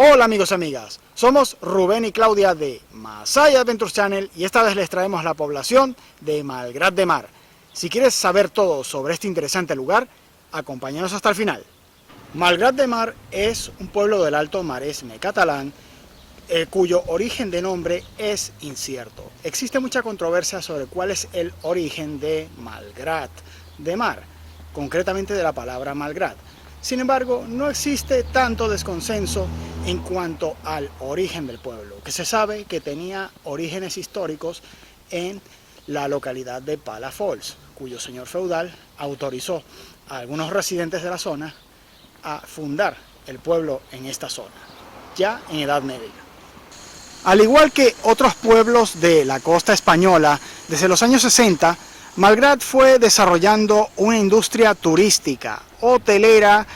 Hola amigos y amigas, somos Rubén y Claudia de Masaya Adventures Channel y esta vez les traemos la población de Malgrat de Mar. Si quieres saber todo sobre este interesante lugar, acompáñanos hasta el final. Malgrat de Mar es un pueblo del Alto Maresme catalán cuyo origen de nombre es incierto. Existe mucha controversia sobre cuál es el origen de Malgrat de Mar, concretamente de la palabra Malgrat. Sin embargo, no existe tanto desconsenso en cuanto al origen del pueblo, que se sabe que tenía orígenes históricos en la localidad de Palafolls, cuyo señor feudal autorizó a algunos residentes de la zona a fundar el pueblo en esta zona, ya en Edad Media. Al igual que otros pueblos de la costa española, desde los años 60, Malgrat fue desarrollando una industria turística, hotelera,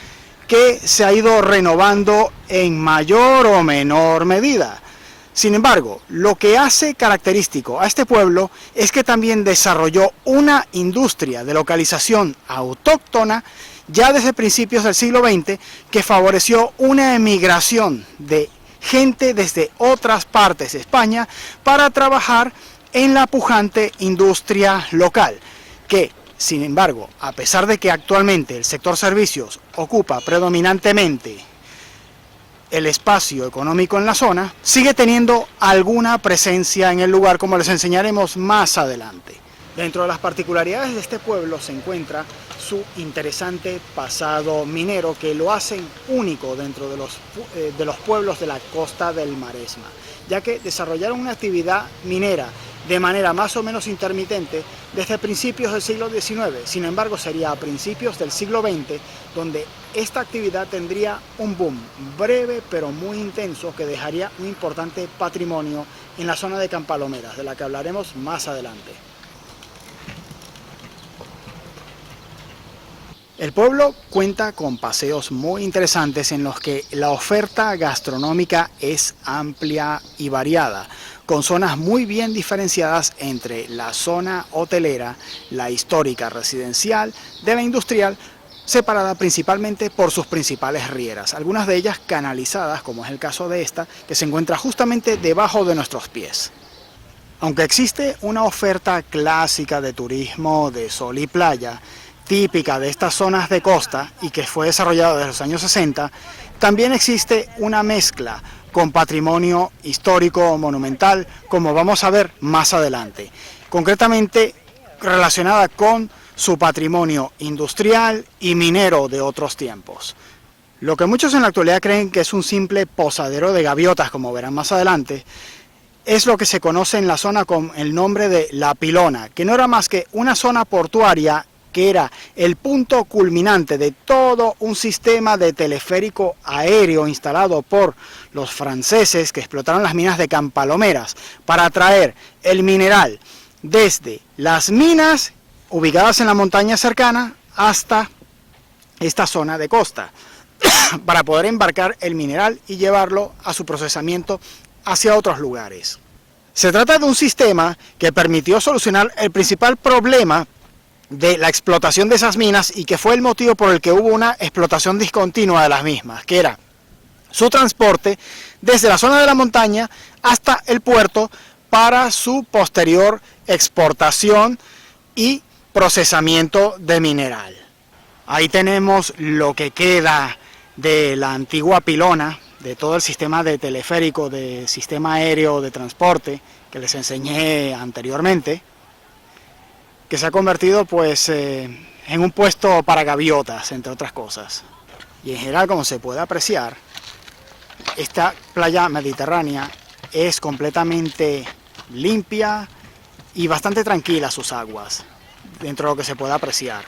que se ha ido renovando en mayor o menor medida. Sin embargo, lo que hace característico a este pueblo es que también desarrolló una industria de localización autóctona ya desde principios del siglo XX que favoreció una emigración de gente desde otras partes de España para trabajar en la pujante industria local, que, sin embargo, a pesar de que actualmente el sector servicios ocupa predominantemente el espacio económico en la zona, sigue teniendo alguna presencia en el lugar, como les enseñaremos más adelante. Dentro de las particularidades de este pueblo se encuentra su interesante pasado minero que lo hacen único dentro de los pueblos de la costa del Maresma, ya que desarrollaron una actividad minera de manera más o menos intermitente desde principios del siglo XIX. Sin embargo, sería a principios del siglo XX donde esta actividad tendría un boom breve pero muy intenso que dejaría un importante patrimonio en la zona de Campalomeras, de la que hablaremos más adelante. El pueblo cuenta con paseos muy interesantes en los que la oferta gastronómica es amplia y variada, con zonas muy bien diferenciadas entre la zona hotelera, la histórica residencial, de la industrial, separada principalmente por sus principales rieras, algunas de ellas canalizadas, como es el caso de esta, que se encuentra justamente debajo de nuestros pies. Aunque existe una oferta clásica de turismo de sol y playa, típica de estas zonas de costa y que fue desarrollada desde los años 60, también existe una mezcla con patrimonio histórico o monumental, como vamos a ver más adelante, concretamente relacionada con su patrimonio industrial y minero de otros tiempos. Lo que muchos en la actualidad creen que es un simple posadero de gaviotas, como verán más adelante, es lo que se conoce en la zona con el nombre de La Pilona, que no era más que una zona portuaria que era el punto culminante de todo un sistema de teleférico aéreo instalado por los franceses que explotaron las minas de Campalomeras para traer el mineral desde las minas ubicadas en la montaña cercana hasta esta zona de costa, para poder embarcar el mineral y llevarlo a su procesamiento hacia otros lugares. Se trata de un sistema que permitió solucionar el principal problema de la explotación de esas minas y que fue el motivo por el que hubo una explotación discontinua de las mismas, que era su transporte desde la zona de la montaña hasta el puerto para su posterior exportación y procesamiento de mineral. Ahí tenemos lo que queda de la antigua Pilona, de todo el sistema de teleférico, de sistema aéreo de transporte que les enseñé anteriormente, que se ha convertido pues en un puesto para gaviotas, entre otras cosas. Y en general, como se puede apreciar, esta playa mediterránea es completamente limpia y bastante tranquila sus aguas, dentro de lo que se puede apreciar.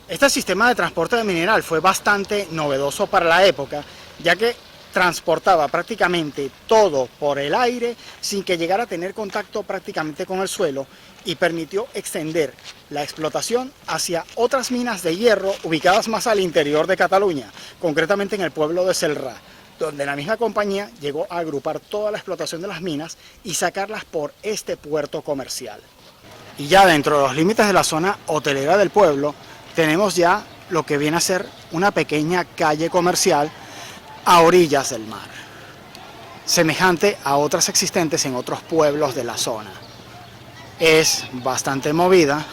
Este sistema de transporte de mineral fue bastante novedoso para la época, ya que transportaba prácticamente todo por el aire sin que llegara a tener contacto prácticamente con el suelo y permitió extender la explotación hacia otras minas de hierro ubicadas más al interior de Cataluña, concretamente en el pueblo de Celrà, donde la misma compañía llegó a agrupar toda la explotación de las minas y sacarlas por este puerto comercial. Y ya dentro de los límites de la zona hotelera del pueblo tenemos ya lo que viene a ser una pequeña calle comercial a orillas del mar, semejante a otras existentes en otros pueblos de la zona. Es bastante movida,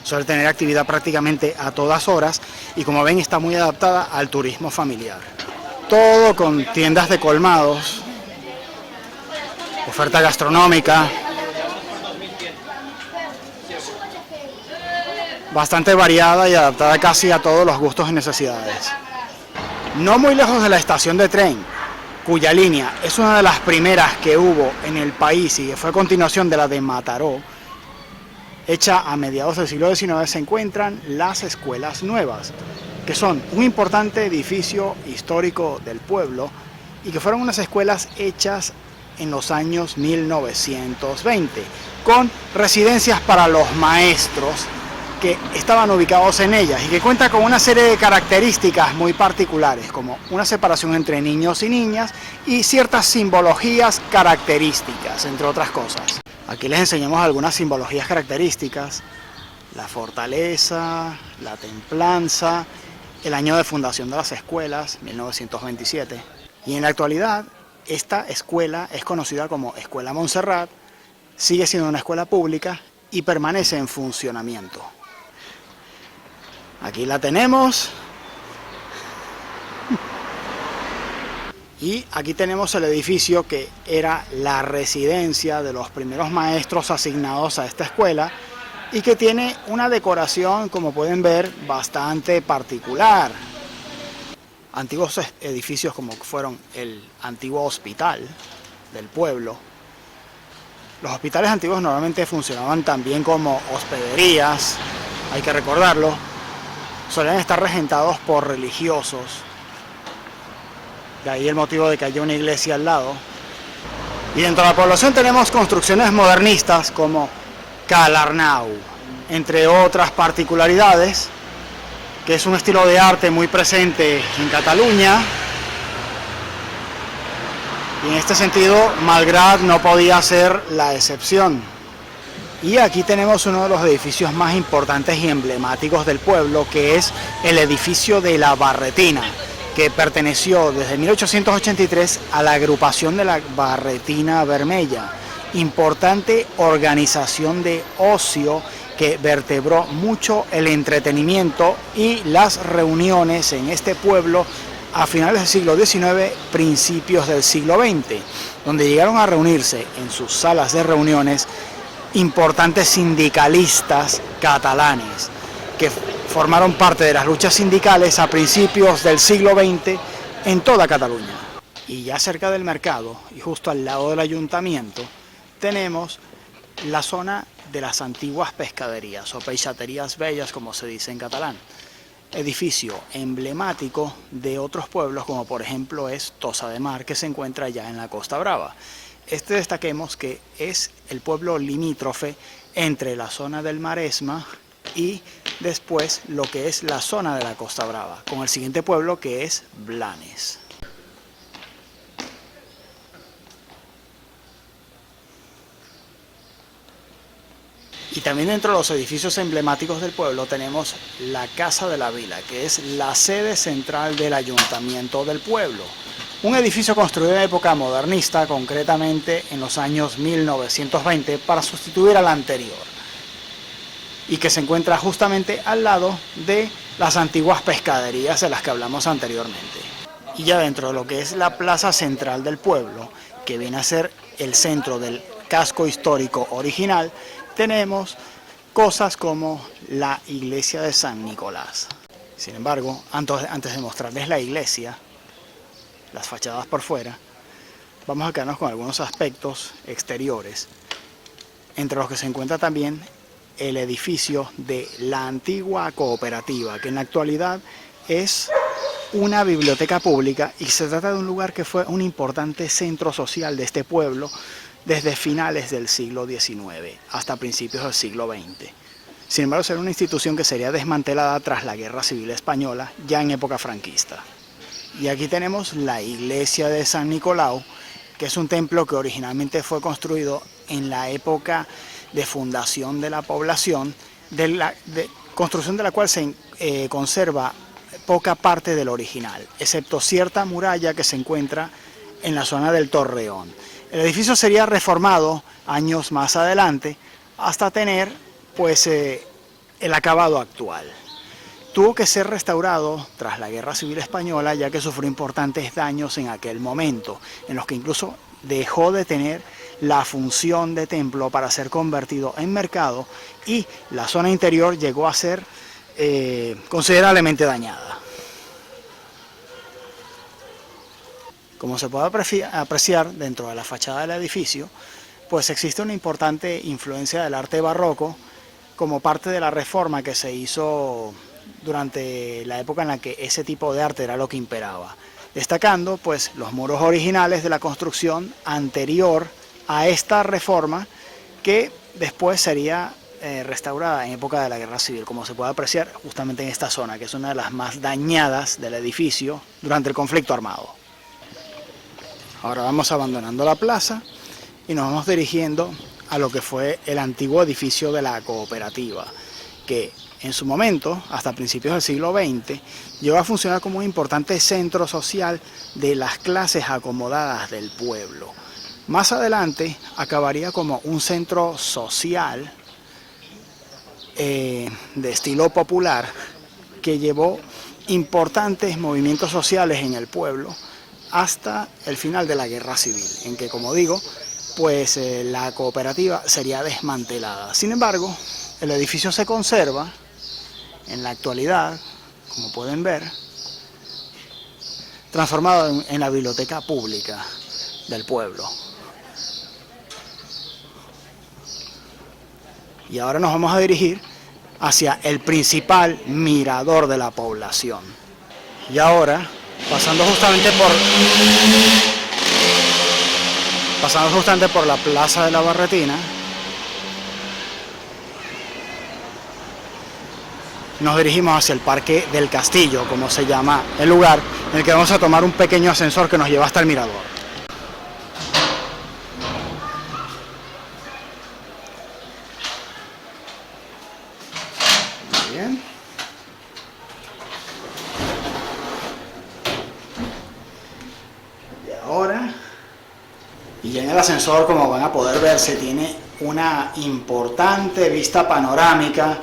suele tener actividad prácticamente a todas horas y, como ven, está muy adaptada al turismo familiar. Todo con tiendas de colmados, oferta gastronómica, bastante variada y adaptada casi a todos los gustos y necesidades. No muy lejos de la estación de tren, cuya línea es una de las primeras que hubo en el país y que fue a continuación de la de Mataró, hecha a mediados del siglo XIX, se encuentran las Escuelas Nuevas, que son un importante edificio histórico del pueblo y que fueron unas escuelas hechas en los años 1920, con residencias para los maestros que estaban ubicados en ellas y que cuenta con una serie de características muy particulares, como una separación entre niños y niñas y ciertas simbologías características, entre otras cosas. Aquí les enseñamos algunas simbologías características: la fortaleza, la templanza, el año de fundación de las escuelas, 1927. Y en la actualidad, esta escuela es conocida como Escuela Montserrat, sigue siendo una escuela pública y permanece en funcionamiento. Aquí la tenemos. Y aquí tenemos el edificio que era la residencia de los primeros maestros asignados a esta escuela y que tiene una decoración, como pueden ver, bastante particular. Antiguos edificios como fueron el antiguo hospital del pueblo. Los hospitales antiguos normalmente funcionaban también como hospederías, hay que recordarlo. Solían estar regentados por religiosos. De ahí el motivo de que haya una iglesia al lado. Y dentro de la población tenemos construcciones modernistas como Calarnau, entre otras particularidades, que es un estilo de arte muy presente en Cataluña. Y en este sentido, Malgrat no podía ser la excepción. Y aquí tenemos uno de los edificios más importantes y emblemáticos del pueblo, que es el edificio de la Barretina, que perteneció desde 1883 a la agrupación de la Barretina Vermella, importante organización de ocio que vertebró mucho el entretenimiento y las reuniones en este pueblo a finales del siglo XIX, principios del siglo XX, donde llegaron a reunirse en sus salas de reuniones importantes sindicalistas catalanes que formaron parte de las luchas sindicales a principios del siglo XX en toda Cataluña. Y ya cerca del mercado y justo al lado del ayuntamiento tenemos la zona de las antiguas pescaderías o peixaterías bellas, como se dice en catalán, edificio emblemático de otros pueblos, como por ejemplo es Tossa de Mar, que se encuentra ya en la Costa Brava. Este destaquemos que es el pueblo limítrofe entre la zona del Maresma y después lo que es la zona de la Costa Brava, con el siguiente pueblo que es Blanes. Y también dentro de los edificios emblemáticos del pueblo tenemos la Casa de la Vila, que es la sede central del ayuntamiento del pueblo. Un edificio construido en época modernista, concretamente en los años 1920, para sustituir al anterior, y que se encuentra justamente al lado de las antiguas pescaderías de las que hablamos anteriormente. Y ya dentro de lo que es la plaza central del pueblo, que viene a ser el centro del casco histórico original, tenemos cosas como la iglesia de San Nicolás. Sin embargo, antes de mostrarles la iglesia, las fachadas por fuera, vamos a quedarnos con algunos aspectos exteriores, entre los que se encuentra también el edificio de la antigua cooperativa, que en la actualidad es una biblioteca pública y se trata de un lugar que fue un importante centro social de este pueblo desde finales del siglo XIX hasta principios del siglo XX. Sin embargo, será una institución que sería desmantelada tras la Guerra Civil Española, ya en época franquista. Y aquí tenemos la iglesia de San Nicolau, que es un templo que originalmente fue construido en la época de fundación de la población, construcción de la cual se conserva poca parte del original, excepto cierta muralla que se encuentra en la zona del Torreón. El edificio sería reformado años más adelante hasta tener pues el acabado actual. Tuvo que ser restaurado tras la Guerra Civil Española, ya que sufrió importantes daños en aquel momento, en los que incluso dejó de tener la función de templo para ser convertido en mercado, y la zona interior llegó a ser considerablemente dañada. Como se puede apreciar dentro de la fachada del edificio, pues existe una importante influencia del arte barroco como parte de la reforma que se hizo durante la época en la que ese tipo de arte era lo que imperaba, destacando pues los muros originales de la construcción anterior a esta reforma, que después sería restaurada en época de la Guerra Civil, como se puede apreciar justamente en esta zona, que es una de las más dañadas del edificio durante el conflicto armado. Ahora vamos abandonando la plaza y nos vamos dirigiendo a lo que fue el antiguo edificio de la cooperativa, que en su momento, hasta principios del siglo XX, llegó a funcionar como un importante centro social de las clases acomodadas del pueblo. Más adelante acabaría como un centro social de estilo popular que llevó importantes movimientos sociales en el pueblo hasta el final de la Guerra Civil, en que, como digo, pues la cooperativa sería desmantelada. Sin embargo, el edificio se conserva en la actualidad, como pueden ver, transformado en la biblioteca pública del pueblo. Y ahora nos vamos a dirigir hacia el principal mirador de la población. Y ahora, pasando justamente por la Plaza de la Barretina, nos dirigimos hacia el Parque del Castillo, como se llama el lugar, en el que vamos a tomar un pequeño ascensor que nos lleva hasta el mirador. Muy bien. Y ahora, y en el ascensor, como van a poder ver, se tiene una importante vista panorámica,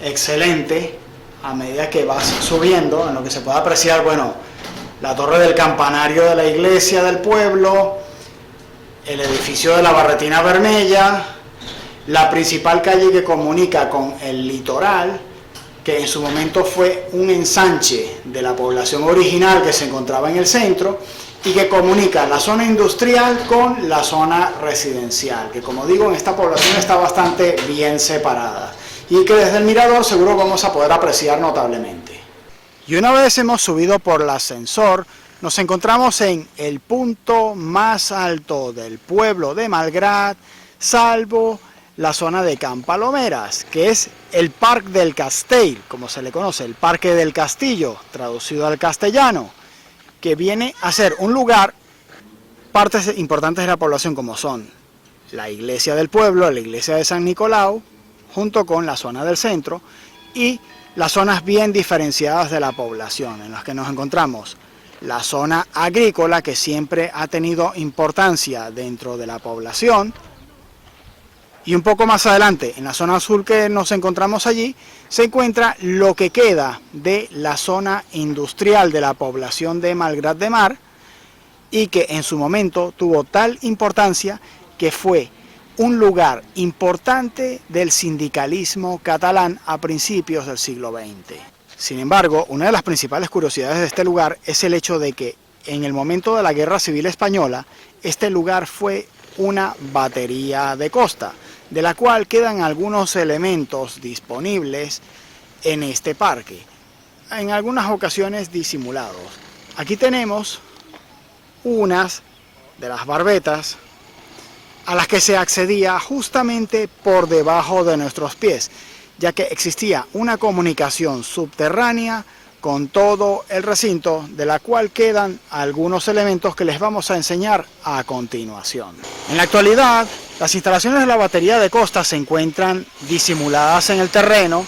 excelente, a medida que vas subiendo, en lo que se puede apreciar, bueno, la torre del campanario de la iglesia del pueblo, el edificio de la Barretina Vermella, la principal calle que comunica con el litoral, que en su momento fue un ensanche de la población original que se encontraba en el centro, y que comunica la zona industrial con la zona residencial, que, como digo, en esta población está bastante bien separada, y que desde el mirador seguro vamos a poder apreciar notablemente. Y una vez hemos subido por el ascensor, nos encontramos en el punto más alto del pueblo de Malgrat, salvo la zona de Can Palomeras, que es el Parc del Castell, como se le conoce, el Parque del Castillo, traducido al castellano, que viene a ser un lugar, partes importantes de la población como son la iglesia del pueblo, la iglesia de San Nicolau, junto con la zona del centro, y las zonas bien diferenciadas de la población, en las que nos encontramos la zona agrícola, que siempre ha tenido importancia dentro de la población, y un poco más adelante, en la zona azul que nos encontramos allí, se encuentra lo que queda de la zona industrial de la población de Malgrat de Mar, y que en su momento tuvo tal importancia que fue un lugar importante del sindicalismo catalán a principios del siglo XX. Sin embargo, una de las principales curiosidades de este lugar es el hecho de que en el momento de la Guerra Civil Española, este lugar fue una batería de costa, de la cual quedan algunos elementos disponibles en este parque, en algunas ocasiones disimulados. Aquí tenemos unas de las barbetas a las que se accedía justamente por debajo de nuestros pies, ya que existía una comunicación subterránea con todo el recinto, de la cual quedan algunos elementos que les vamos a enseñar a continuación. En la actualidad, las instalaciones de la batería de costa se encuentran disimuladas en el terreno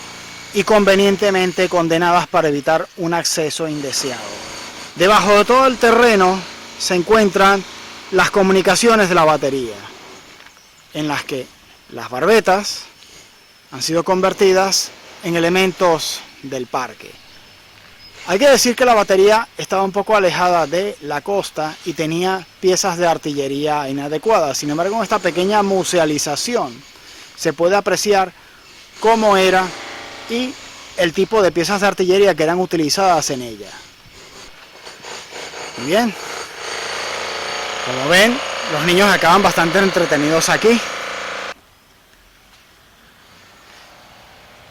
y convenientemente condenadas para evitar un acceso indeseado. Debajo de todo el terreno se encuentran las comunicaciones de la batería, en las que las barbetas han sido convertidas en elementos del parque. Hay que decir que la batería estaba un poco alejada de la costa y tenía piezas de artillería inadecuadas. Sin embargo, en esta pequeña musealización se puede apreciar cómo era y el tipo de piezas de artillería que eran utilizadas en ella. Muy bien. Como ven, los niños acaban bastante entretenidos aquí.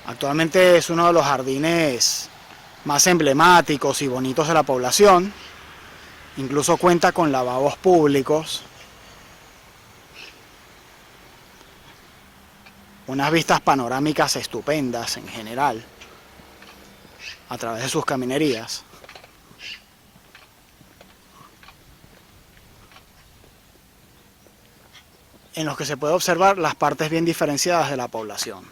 Actualmente es uno de los jardines más emblemáticos y bonitos de la población. Incluso cuenta con lavabos públicos. Unas vistas panorámicas estupendas en general, a través de sus caminerías. En los que se puede observar las partes bien diferenciadas de la población.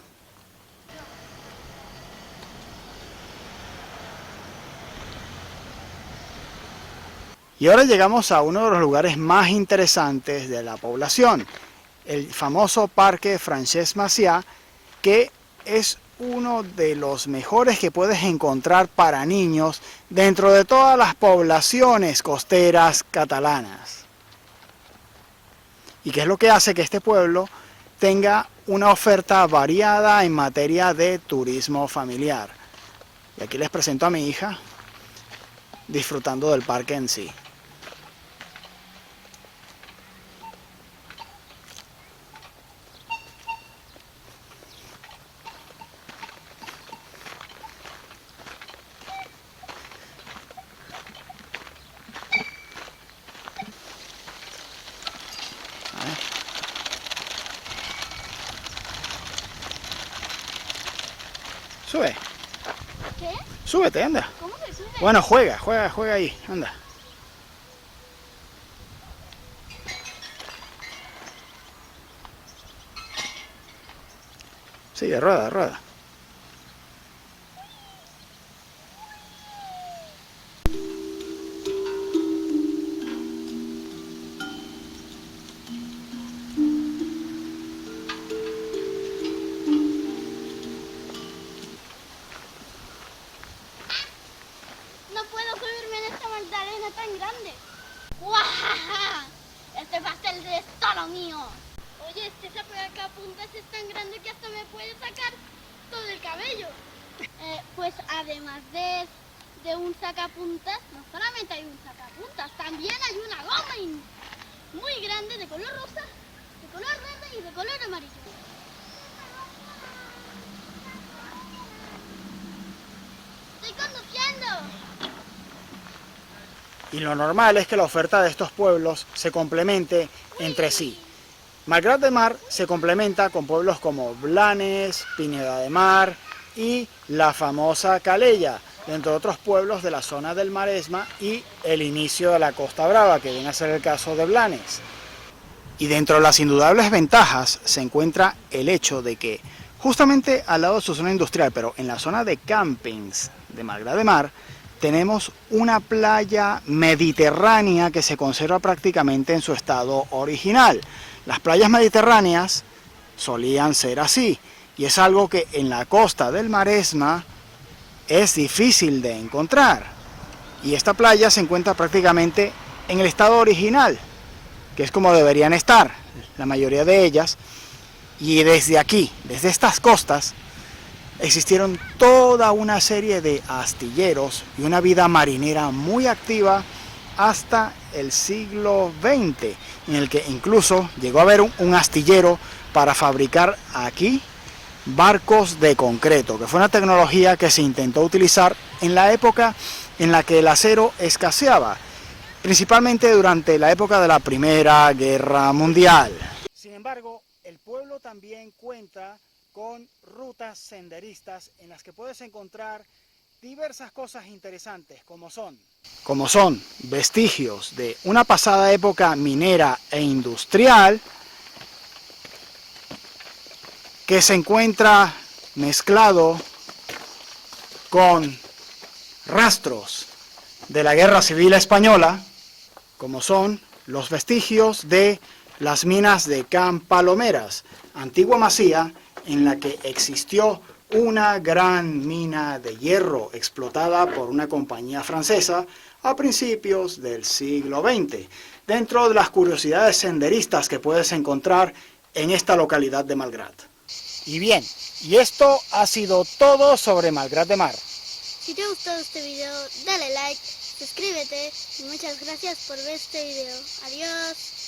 Y ahora llegamos a uno de los lugares más interesantes de la población, el famoso Parque Francesc Macià, que es uno de los mejores que puedes encontrar para niños dentro de todas las poblaciones costeras catalanas. Y que es lo que hace que este pueblo tenga una oferta variada en materia de turismo familiar. Y aquí les presento a mi hija disfrutando del parque en sí. Sube. ¿Qué? Súbete, anda. ¿Cómo se sube? Bueno, juega ahí, anda. Sigue, rueda. No puedo subirme en esta Magdalena tan grande. ¡Guau! Este pastel es todo mío. Oye, este sacapuntas es tan grande que hasta me puede sacar todo el cabello. Pues además de un sacapuntas, no solamente hay un sacapuntas, también hay una goma muy grande de color rosa, de color verde y de color amarillo. ¡Estoy conduciendo! Y lo normal es que la oferta de estos pueblos se complemente entre sí. Malgrat de Mar se complementa con pueblos como Blanes, Pineda de Mar y la famosa Calella, entre otros pueblos de la zona del Maresma y el inicio de la Costa Brava, que viene a ser el caso de Blanes. Y dentro de las indudables ventajas se encuentra el hecho de que justamente al lado de su zona industrial, pero en la zona de campings de Malgrat de Mar, tenemos una playa mediterránea que se conserva prácticamente en su estado original. Las playas mediterráneas solían ser así, y es algo que en la costa del Maresma es difícil de encontrar. Y esta playa se encuentra prácticamente en el estado original, que es como deberían estar, la mayoría de ellas. Y desde aquí, desde estas costas, existieron toda una serie de astilleros y una vida marinera muy activa hasta el siglo XX, en el que incluso llegó a haber un astillero para fabricar aquí barcos de concreto, que fue una tecnología que se intentó utilizar en la época en la que el acero escaseaba, principalmente durante la época de la Primera Guerra Mundial. Sin embargo, el pueblo también cuenta con rutas senderistas en las que puedes encontrar diversas cosas interesantes, como son vestigios de una pasada época minera e industrial, que se encuentra mezclado con rastros de la Guerra Civil Española, como son los vestigios de las minas de Can Palomeras, antigua masía en la que existió una gran mina de hierro explotada por una compañía francesa a principios del siglo XX, dentro de las curiosidades senderistas que puedes encontrar en esta localidad de Malgrat. Y bien, y esto ha sido todo sobre Malgrat de Mar. Si te ha gustado este video, dale like, suscríbete y muchas gracias por ver este video. Adiós.